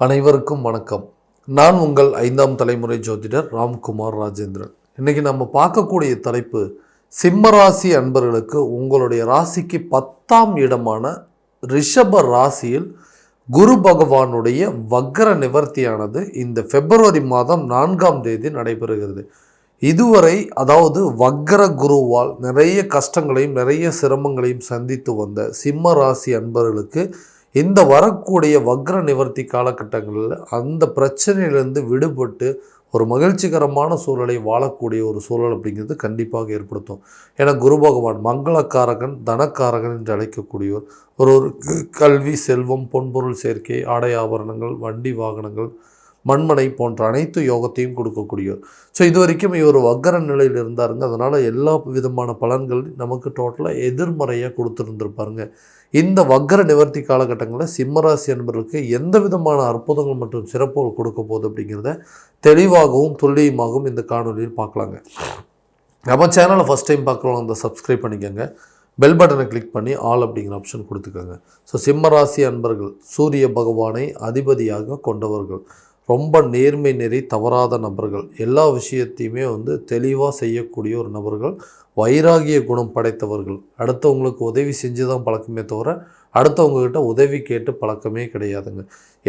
அனைவருக்கும் வணக்கம். நான் உங்கள் 5ஆம் தலைமுறை ஜோதிடர் ராம்குமார் ராஜேந்திரன். இன்றைக்கி நம்ம பார்க்கக்கூடிய தலைப்பு, சிம்ம ராசி அன்பர்களுக்கு உங்களுடைய ராசிக்கு 10ஆம் இடமான ரிஷப ராசியில் குரு பகவானுடைய வக்ர நிவர்த்தியானது இந்த பிப்ரவரி மாதம் 4ஆம் தேதி நடைபெறுகிறது. இதுவரை அதாவது வக்ர குருவால் நிறைய கஷ்டங்களையும் நிறைய சிரமங்களையும் சந்தித்து வந்த சிம்ம ராசி அன்பர்களுக்கு இந்த வரக்கூடிய வக்ர நிவர்த்தி காலகட்டங்களில் அந்த பிரச்சனையிலிருந்து விடுபட்டு ஒரு மகிழ்ச்சிகரமான சூழலை வாழக்கூடிய ஒரு சூழல் அப்படிங்கிறது கண்டிப்பாக ஏற்படுத்தும். ஏன்னா குரு பகவான் மங்களக்காரகன், தனக்காரகன் என்று அழைக்கக்கூடியவர். ஒருவருக்கு கல்வி, செல்வம், பொன்பொருள் சேர்க்கை, ஆடை ஆபரணங்கள், வண்டி வாகனங்கள், மண்மனை போன்ற அனைத்து யோகத்தையும் கொடுக்கக்கூடியவர். ஸோ இது வரைக்கும் இவர் வக்கர நிலையில் இருந்தாருங்க. அதனால் எல்லா விதமான பலன்கள் நமக்கு டோட்டலாக எதிர்மறையாக கொடுத்துருந்துருப்பாருங்க. இந்த வக்கர நிவர்த்தி காலகட்டங்களில் சிம்மராசி என்பவர்களுக்கு எந்த விதமான அற்புதங்கள் மற்றும் சிறப்புகள் கொடுக்க போகுது அப்படிங்கிறத தெளிவாகவும் துல்லியமாகவும் இந்த காணொலியில் பார்க்கலாங்க. நம்ம சேனலை ஃபஸ்ட் டைம் பார்க்குறவங்க அந்த சப்ஸ்கிரைப் பண்ணிக்கோங்க. பெல் பட்டனை கிளிக் பண்ணி ஆல் அப்படிங்கிற ஆப்ஷன் கொடுத்துக்கோங்க. ஸோ சிம்மராசி அன்பர்கள் சூரிய பகவானை அதிபதியாக கொண்டவர்கள், ரொம்ப நேர்மை நெறி தவறாத நபர்கள், எல்லா விஷயத்தையுமே தெளிவாக செய்யக்கூடிய ஒரு நபர்கள், வைராகிய குணம் படைத்தவர்கள். அடுத்தவங்களுக்கு உதவி செஞ்சு தான் பழக்கமே தவிர அடுத்தவங்கக்கிட்ட உதவி கேட்டு பழக்கமே கிடையாதுங்க.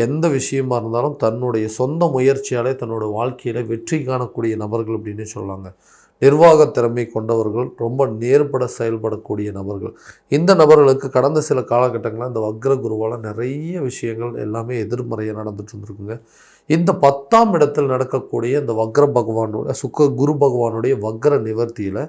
எந்த விஷயமா இருந்தாலும் தன்னுடைய சொந்த முயற்சியாலே தன்னோட வாழ்க்கையில் வெற்றி காணக்கூடிய நபர்கள் அப்படின்னு சொல்லலாங்க. நிர்வாக திறமை கொண்டவர்கள், ரொம்ப நேர்பட செயல்படக்கூடிய நபர்கள். இந்த நபர்களுக்கு கடந்த சில காலகட்டங்களில் இந்த வக்ர குருவால் நிறைய விஷயங்கள் எல்லாமே எதிர்மறையாக நடந்துட்டு இருந்துருக்குங்க. இந்த 10ஆம் இடத்தில் நடக்கக்கூடிய இந்த வக்ர பகவானோட குரு பகவானுடைய வக்ர நிவர்த்தியில்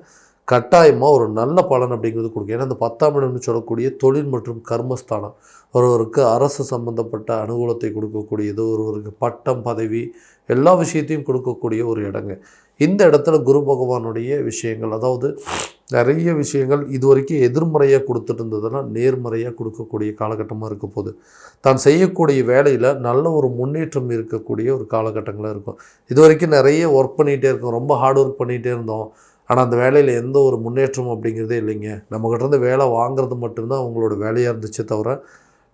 கட்டாயமாக ஒரு நல்ல பலன் அப்படிங்கிறது கொடுக்கும். ஏன்னா இந்த 10ஆம் இடம்னு சொல்லக்கூடிய தொழில் மற்றும் கர்மஸ்தானம் ஒருவருக்கு அரசு சம்பந்தப்பட்ட அனுகூலத்தை கொடுக்கக்கூடியது, ஒருவருக்கு பட்டம், பதவி, எல்லா விஷயத்தையும் கொடுக்கக்கூடிய ஒரு இடங்க. இந்த இடத்துல குரு பகவானுடைய விஷயங்கள், அதாவது நிறைய விஷயங்கள் இது வரைக்கும் எதிர்மறையாக கொடுத்துட்டு இருந்ததுன்னா நேர்மறையாக கொடுக்கக்கூடிய காலகட்டமாக இருக்க போகுது. தான் செய்யக்கூடிய வேலையில் நல்ல ஒரு முன்னேற்றம் இருக்கக்கூடிய ஒரு காலகட்டங்களாக இருக்கும். இது வரைக்கும் நிறைய ஒர்க் பண்ணிகிட்டே இருக்கோம், ரொம்ப ஹார்ட் ஒர்க் பண்ணிகிட்டே இருந்தோம், ஆனால் அந்த வேலையில் எந்த ஒரு முன்னேற்றமும் அப்படிங்கிறதே இல்லைங்க. நம்மகிட்டேருந்து வேலை வாங்குறது மட்டும்தான் அவங்களோட வேலையாக இருந்துச்சே தவிர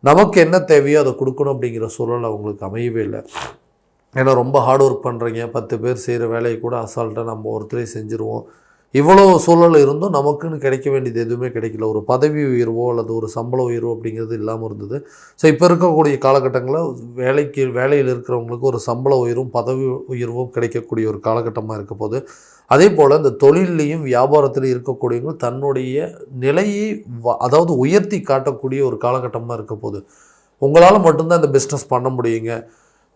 நமக்கு என்ன தேவையோ அதை கொடுக்கணும் அப்படிங்கிற சூழல் அவங்களுக்கு அமையவே இல்லை. ஏன்னா ரொம்ப ஹார்ட் ஒர்க் பண்ணுறீங்க, 10 பேர் செய்கிற வேலையை கூட அசால்ட்டாக நம்ம ஒருத்தரே செஞ்சுருவோம். இவ்வளோ சூழல் இருந்தும் நமக்குன்னு கிடைக்க வேண்டியது எதுவுமே கிடைக்கல. ஒரு பதவி உயர்வோ அல்லது ஒரு சம்பள உயர்வோ அப்படிங்கிறது இல்லாமல் இருந்தது. ஸோ இப்போ இருக்கக்கூடிய காலகட்டங்களில் வேலையில் இருக்கிறவங்களுக்கு ஒரு சம்பள உயர்வும் பதவி உயர்வும் கிடைக்கக்கூடிய ஒரு காலகட்டமாக இருக்க போது. அதே போல் இந்த தொழிலையும் வியாபாரத்திலையும் இருக்கக்கூடியவங்க தன்னுடைய நிலையை அதாவது உயர்த்தி காட்டக்கூடிய ஒரு காலகட்டமாக இருக்க போது. உங்களால் மட்டும்தான் இந்த பிஸ்னஸ் பண்ண முடியுங்க,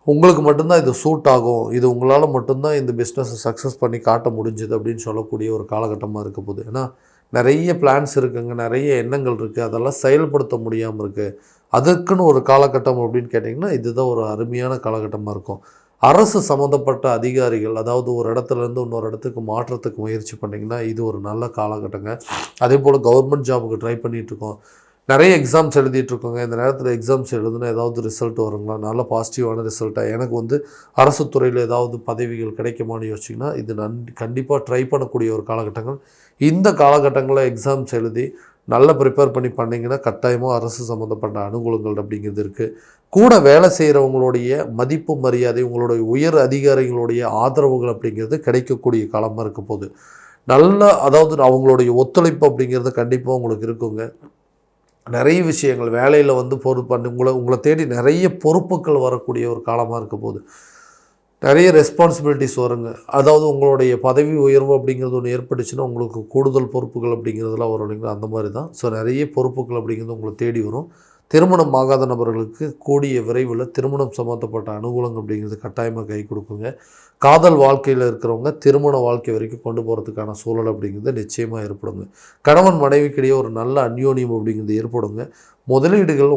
உங்களுக்கு மட்டும்தான் இது சூட் ஆகும், இது உங்களால் மட்டும்தான் இந்த பிஸ்னஸை சக்ஸஸ் பண்ணி காட்ட முடிஞ்சுது அப்படின்னு சொல்லக்கூடிய ஒரு காலகட்டமாக இருக்க போகுது. ஏன்னா நிறைய பிளான்ஸ் இருக்குங்க, நிறைய எண்ணங்கள் இருக்குது, அதெல்லாம் செயல்படுத்த முடியாமல் இருக்குது. அதற்குன்னு ஒரு காலகட்டம் அப்படின்னு கேட்டிங்கன்னா இதுதான் ஒரு அருமையான காலகட்டமாக இருக்கும். அரசு சம்மந்தப்பட்ட அதிகாரிகள், அதாவது ஒரு இடத்துலேருந்து இன்னொரு இடத்துக்கு மாற்றத்துக்கு முயற்சி பண்ணிங்கன்னா இது ஒரு நல்ல காலகட்டங்க. அதே போல் கவர்மெண்ட் ஜாபுக்கு ட்ரை பண்ணிகிட்ருக்கோம், நிறைய எக்ஸாம்ஸ் எழுதிட்டுருக்கோங்க. இந்த நேரத்தில் எக்ஸாம்ஸ் எழுதுனா ஏதாவது ரிசல்ட் வருங்களா, நல்ல பாசிட்டிவான ரிசல்ட்டாக எனக்கு அரசு துறையில் ஏதாவது பதவிகள் கிடைக்குமான்னு யோசிச்சிங்கன்னா இது கண்டிப்பாக ட்ரை பண்ணக்கூடிய ஒரு காலகட்டங்கள். இந்த காலகட்டங்களில் எக்ஸாம்ஸ் எழுதி நல்லா ப்ரிப்பேர் பண்ணிங்கன்னா கட்டாயமாக அரசு சம்மந்தப்பட்ட அனுகூலங்கள் அப்படிங்கிறது இருக்குது. கூட வேலை செய்கிறவங்களுடைய மதிப்பு மரியாதை, உங்களுடைய உயர் அதிகாரிகளுடைய ஆதரவுகள் அப்படிங்கிறது கிடைக்கக்கூடிய காலமாக இருக்க போகுது. அதாவது அவங்களுடைய ஒத்துழைப்பு அப்படிங்கிறது கண்டிப்பாக உங்களுக்கு இருக்குங்க. நிறைய விஷயங்கள் வேலையில் பொறுப்பு உங்களை தேடி நிறைய பொறுப்புகள் வரக்கூடிய ஒரு காலமாக இருக்க போகுது. நிறைய ரெஸ்பான்சிபிலிட்டிஸ் வருங்க. அதாவது உங்களுடைய பதவி உயர்வு அப்படிங்கிறது ஒன்று ஏற்பட்டுச்சுன்னா உங்களுக்கு கூடுதல் பொறுப்புகள் அப்படிங்கிறதுலாம் வரும் இல்லைங்களா, அந்த மாதிரி தான். ஸோ நிறைய பொறுப்புகள் அப்படிங்கிறது உங்களை தேடி வரும். திருமணம் ஆகாத நபர்களுக்கு கூடிய விரைவில் திருமணம் சம்மந்தப்பட்ட அனுகூலங்கள் அப்படிங்கிறது கட்டாயமாக கை கொடுக்குங்க. காதல் வாழ்க்கையில் இருக்கிறவங்க திருமண வாழ்க்கை வரைக்கும் கொண்டு போகிறதுக்கான சூழல் அப்படிங்கிறது நிச்சயமாக ஏற்படுங்க. கணவன் மனைவிக்கிடையே ஒரு நல்ல அந்யோன்யம் அப்படிங்கிறது ஏற்படுங்க. முதலீடுகள்,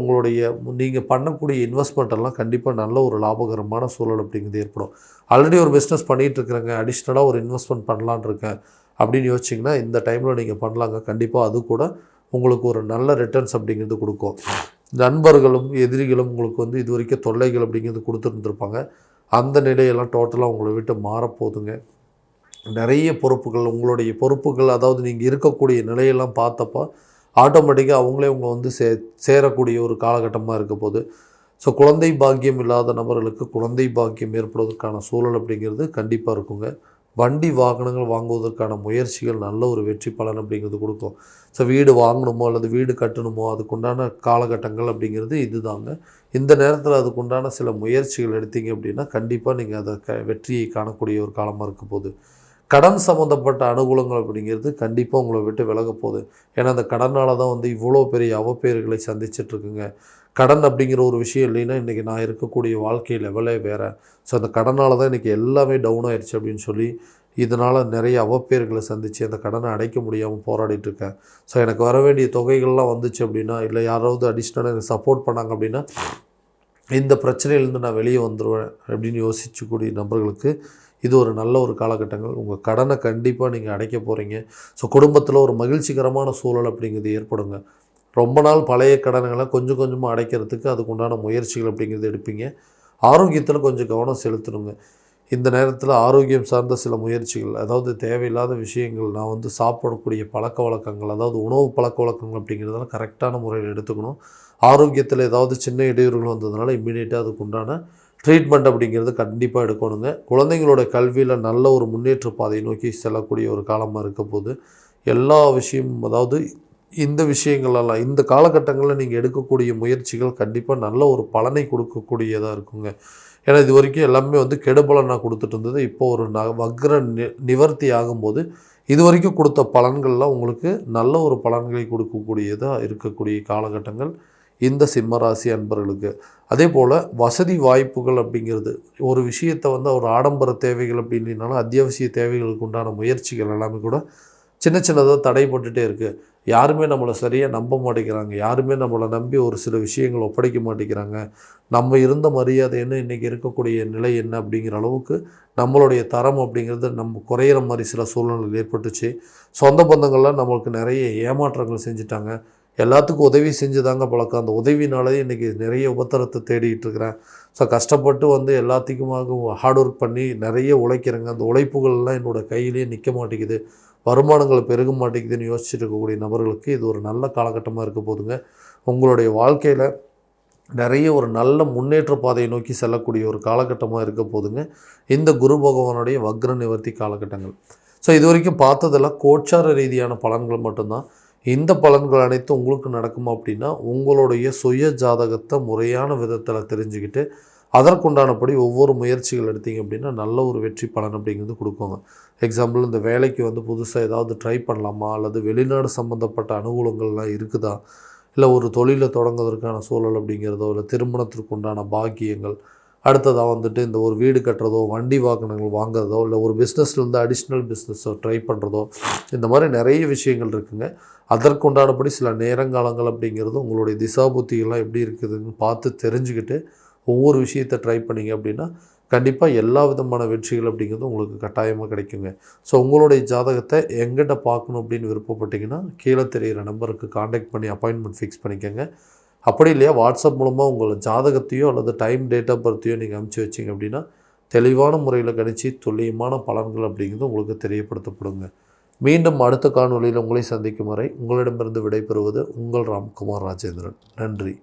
நீங்கள் பண்ணக்கூடிய இன்வெஸ்ட்மெண்ட் எல்லாம் கண்டிப்பாக நல்ல ஒரு லாபகரமான சூழல் அப்படிங்கிறது ஏற்படும். ஆல்ரெடி ஒரு பிஸ்னஸ் பண்ணிகிட்டு இருக்கிறேங்க, அடிஷ்னலாக ஒரு இன்வெஸ்ட்மெண்ட் பண்ணலான் இருக்கேன் அப்படின்னு யோசிச்சிங்கன்னா இந்த டைமில் நீங்கள் பண்ணலாங்க. கண்டிப்பாக அது கூட உங்களுக்கு ஒரு நல்ல ரிட்டர்ன்ஸ் அப்படிங்கிறது கொடுக்கும். நண்பர்களும் எதிரிகளும் உங்களுக்கு இது வரைக்கும் தொல்லைகள் அப்படிங்கிறது கொடுத்துருந்துருப்பாங்க. அந்த நிலையெல்லாம் டோட்டலாக உங்களை விட்டு மாறப்போகுதுங்க. நிறைய பொறுப்புகள், உங்களுடைய பொறுப்புகள், அதாவது நீங்கள் இருக்கக்கூடிய நிலையெல்லாம் பார்த்தப்போ ஆட்டோமேட்டிக்காக அவங்களே உங்களை சேரக்கூடிய ஒரு காலகட்டமாக இருக்க போது. ஸோ குழந்தை பாக்கியம் இல்லாத நபர்களுக்கு குழந்தை பாக்கியம் ஏற்படுவதற்கான சூழல் அப்படிங்கிறது கண்டிப்பாக இருக்குங்க. வண்டி வாகனங்கள் வாங்குவதற்கான முயற்சிகள் நல்ல ஒரு வெற்றி பலன் அப்படிங்கிறது கொடுக்கும். ஸோ வீடு வாங்கணுமோ அல்லது வீடு கட்டணுமோ அதுக்குண்டான காலகட்டங்கள் அப்படிங்கிறது இதுதாங்க. இந்த நேரத்தில் அதுக்குண்டான சில முயற்சிகள் எடுத்தீங்க அப்படின்னா கண்டிப்பாக நீங்கள் அதை வெற்றியை காணக்கூடிய ஒரு காலமாக இருக்க போகுது. கடன் சம்மந்தப்பட்ட அனுகூலங்கள் அப்படிங்கிறது கண்டிப்பாக உங்களை விட்டு விலக போகுது. ஏன்னா அந்த கடனால் தான் வந்து இவ்வளோ பெரிய அவப்பெயர்களை சந்திச்சிட்ருக்குங்க. கடன் அப்படிங்கிற ஒரு விஷயம் இல்லைன்னா இன்றைக்கி நான் இருக்கக்கூடிய வாழ்க்கை லெவலே வேறு. ஸோ அந்த கடனால் தான் இன்றைக்கி எல்லாமே டவுன் ஆயிடுச்சு அப்படின்னு சொல்லி இதனால் நிறைய அவப்பெயர்களை சந்தித்து அந்த கடனை அடைக்க முடியாமல் போராடிட்டுருக்கேன். ஸோ எனக்கு வர வேண்டிய தொகைகள்லாம் வந்துச்சு அப்படின்னா, இல்லை யாராவது அடிஷ்னலாக எனக்கு சப்போர்ட் பண்ணாங்க அப்படின்னா இந்த பிரச்சனையிலேருந்து நான் வெளியே வந்துடுவேன் அப்படின்னு யோசிக்கக்கூடிய நபர்களுக்கு இது ஒரு நல்ல ஒரு காலகட்டங்கள். உங்கள் கடனை கண்டிப்பாக நீங்கள் அடைக்க போகிறீங்க. ஸோ குடும்பத்தில் ஒரு மகிழ்ச்சிகரமான சூழல் அப்படிங்கிறது ஏற்படுங்க. ரொம்ப நாள் பழைய கடன்களை கொஞ்சம் கொஞ்சமாக அடைக்கிறதுக்கு அதுக்கு உண்டான முயற்சிகள் அப்படிங்கிறது எடுப்பீங்க. ஆரோக்கியத்தில் கொஞ்சம் கவனம் செலுத்தணுங்க. இந்த நேரத்தில் ஆரோக்கியம் சார்ந்த சில முயற்சிகள், அதாவது தேவையில்லாத விஷயங்கள், நான் வந்து சாப்பிடக்கூடிய பழக்க வழக்கங்கள், அதாவது உணவு பழக்க வழக்கங்கள் அப்படிங்கிறதெல்லாம் கரெக்டான முறையில் எடுத்துக்கணும். ஆரோக்கியத்தில் ஏதாவது சின்ன இடையூறுகள் வந்ததுனால இம்மீடியட்டாக அதுக்கு உண்டான ட்ரீட்மெண்ட் அப்படிங்கிறது கண்டிப்பாக எடுக்கணுங்க. குழந்தைங்களோட கல்வியில் நல்ல ஒரு முன்னேற்ற பாதையை நோக்கி செல்லக்கூடிய ஒரு காலமாக இருக்க போது எல்லா விஷயமும், அதாவது இந்த விஷயங்களெல்லாம் இந்த காலகட்டங்களில் நீங்கள் எடுக்கக்கூடிய முயற்சிகள் கண்டிப்பாக நல்ல ஒரு பலனை கொடுக்கக்கூடியதாக இருக்குங்க. ஏன்னா இது வரைக்கும் எல்லாமே வந்து கெடுபலனாக கொடுத்துட்டு இருந்தது. இப்போ ஒரு வக்ர நிவர்த்தி ஆகும்போது இது வரைக்கும் கொடுத்த பலன்கள்லாம் உங்களுக்கு நல்ல ஒரு பலன்களை கொடுக்கக்கூடியதாக இருக்கக்கூடிய காலகட்டங்கள் இந்த சிம்மராசி அன்பர்களுக்கு. அதே போல் வசதி வாய்ப்புகள் அப்படிங்கிறது ஒரு விஷயத்தை வந்து ஒரு ஆடம்பர தேவைகள் அப்படின்னாலும் அத்தியாவசிய தேவைகளுக்கு உண்டான முயற்சிகள் எல்லாமே கூட சின்ன சின்னதாக தடைப்பட்டுகிட்டே இருக்குது. யாருமே நம்மளை சரியாக நம்ப மாட்டேங்கிறாங்க. யாருமே நம்மளை நம்பி ஒரு சில விஷயங்கள் ஒப்படைக்க மாட்டேங்கிறாங்க. நம்ம இருந்த மரியாதை என்ன, இன்றைக்கி இருக்கக்கூடிய நிலை என்ன அப்படிங்கிற அளவுக்கு நம்மளுடைய தரம் அப்படிங்கிறது நம்ம குறையிற மாதிரி சில சூழ்நிலைகள் ஏற்பட்டுச்சு. சொந்த பந்தங்கள்லாம் நம்மளுக்கு நிறைய ஏமாற்றங்கள் செஞ்சுட்டாங்க. எல்லாத்துக்கும் உதவி செஞ்சு தாங்க பழக்கம். அந்த உதவினாலே இன்றைக்கி நிறைய உபத்திரத்தை தேடிகிட்டு இருக்கிறேன். ஸோ கஷ்டப்பட்டு வந்து எல்லாத்துக்குமாக ஹார்ட் ஒர்க் பண்ணி நிறைய உழைக்கிறேங்க. அந்த உழைப்புகள்லாம் என்னோடய கையிலேயே நிற்க மாட்டேங்குது, வருமானங்கள் பெருக மாட்டேங்குதுன்னு யோசிச்சுட்டு இருக்கக்கூடிய நபர்களுக்கு இது ஒரு நல்ல காலகட்டமாக இருக்க போதுங்க. உங்களுடைய வாழ்க்கையில் நிறைய ஒரு நல்ல முன்னேற்ற பாதையை நோக்கி செல்லக்கூடிய ஒரு காலகட்டமாக இருக்க போதுங்க இந்த குரு பகவானுடைய வக்ர நிவர்த்தி காலகட்டங்கள். ஸோ இது வரைக்கும் பார்த்ததெல்லாம் கோச்சார ரீதியான பலன்கள் மட்டும்தான். இந்த பலன்கள் அனைத்தும் உங்களுக்கு நடக்குமா அப்படின்னா உங்களுடைய சுய ஜாதகத்தை முறையான விதத்தில் தெரிஞ்சுக்கிட்டு அதற்குண்டானபடி ஒவ்வொரு முயற்சிகள் எடுத்தீங்க அப்படின்னா நல்ல ஒரு வெற்றி பலன் அப்படிங்கிறது கொடுக்குங்க. எக்ஸாம்பிள், இந்த வேலைக்கு வந்து புதுசாக ஏதாவது ட்ரை பண்ணலாமா, அல்லது வெளிநாடு சம்மந்தப்பட்ட அனுகூலங்கள்லாம் இருக்குதா, இல்லை ஒரு தொழிலை தொடங்குவதற்கான சூழல் அப்படிங்கிறதோ, இல்லை திருமணத்திற்கு உண்டான பாக்கியங்கள், அடுத்ததாக வந்துட்டு இந்த ஒரு வீடு கட்டுறதோ, வண்டி வாகனங்கள் வாங்குறதோ, இல்லை ஒரு பிஸ்னஸ்லேருந்து அடிஷ்னல் பிஸ்னஸோ ட்ரை பண்ணுறதோ, இந்த மாதிரி நிறைய விஷயங்கள் இருக்குங்க. அதற்குண்டானபடி சில நேரங்காலங்கள் அப்படிங்கிறது உங்களுடைய திசாபுத்திகள்லாம் எப்படி இருக்குதுன்னு பார்த்து தெரிஞ்சுக்கிட்டு ஒவ்வொரு விஷயத்தை ட்ரை பண்ணிங்க அப்படின்னா கண்டிப்பாக எல்லா விதமான வெற்றிகள் அப்படிங்கிறது உங்களுக்கு கட்டாயமாக கிடைக்குங்க. ஸோ உங்களுடைய ஜாதகத்தை எங்கிட்ட பார்க்கணும் அப்படின்னு விருப்பப்பட்டிங்கன்னா கீழே தெரிகிற நம்பருக்கு காண்டாக்ட் பண்ணி அப்பாயின்மெண்ட் ஃபிக்ஸ் பண்ணிக்கோங்க. அப்படி இல்லையா வாட்ஸ்அப் மூலமாக உங்களை ஜாதகத்தையோ அல்லது டைம், டேட் ஆஃப் பர்த்தையோ நீங்கள் அனுப்பிச்சி வச்சிங்க அப்படின்னா தெளிவான முறையில் கணிச்சு துல்லியமான பலன்கள் அப்படிங்கிறது உங்களுக்கு தெரியப்படுத்தப்படுங்க. மீண்டும் அடுத்த காணொலியில் உங்களை சந்திக்கும் வரை உங்களிடமிருந்து விடைபெறுவது உங்கள் ராம்குமார் ராஜேந்திரன். நன்றி.